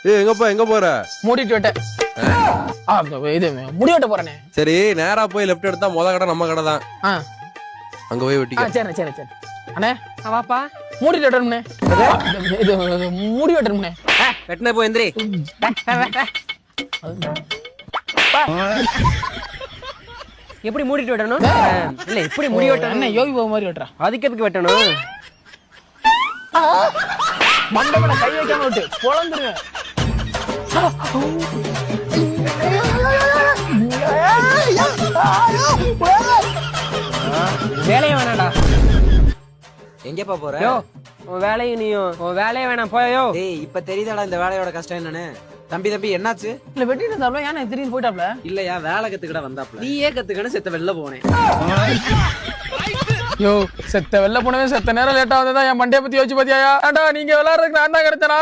எங்க போற? மூடிட்டு விட்டேன். இது முடி வெட்ட போறேனே. சரி, நேரா போய் லெஃப்ட் எடுத்தா முத கடை நம்ம கடை தான். அங்க போய் வெட்டிக்க. சரி சரி சரி அண்ணே. வாப்பா. மூடிட்டு வெட்டணும்னே. இது முடி வெட்டணும்னே. வெட்டின போ எந்திரி. எப்படி மூடிட்டு வெட்டணும்? இல்ல இப்படி முடி வெட்டணும். என்ன யோகி பாபு மாதிரி வெட்டுறா? அதுக்கு எதுக்கு வெட்டணும்? மண்டபல கை வைக்காம விட்டு பொளந்துருங்க. வேலையே வேணாடா. எங்கப்பா போற? உன் வேலையும் நீயும் உன் வேலையே வேணாம் போயோ. டேய், இப்ப தெரியுதாடா இந்த வேலையோட கஷ்டம் என்னன்னு? தம்பி என்னாச்சு? இல்ல வெட்டிட்டு இருந்தாப்ல, ஏன்னா திடீர்னு போயிட்டாப்ல. இல்லையா, வேலை கத்துக்கிட வந்தாப்ல. நீயே கத்துக்கணும், செத்த வெளில போனேன். யோ, செத்த வெளில போனவே செத்த நேரம் லேட்டா வந்ததா என் மண்டைய பத்தி யோசிச்சு பாத்தியா? ஏன்டா நீங்க விளையாடுறதுக்கு நான் தான் கிடைச்சனா?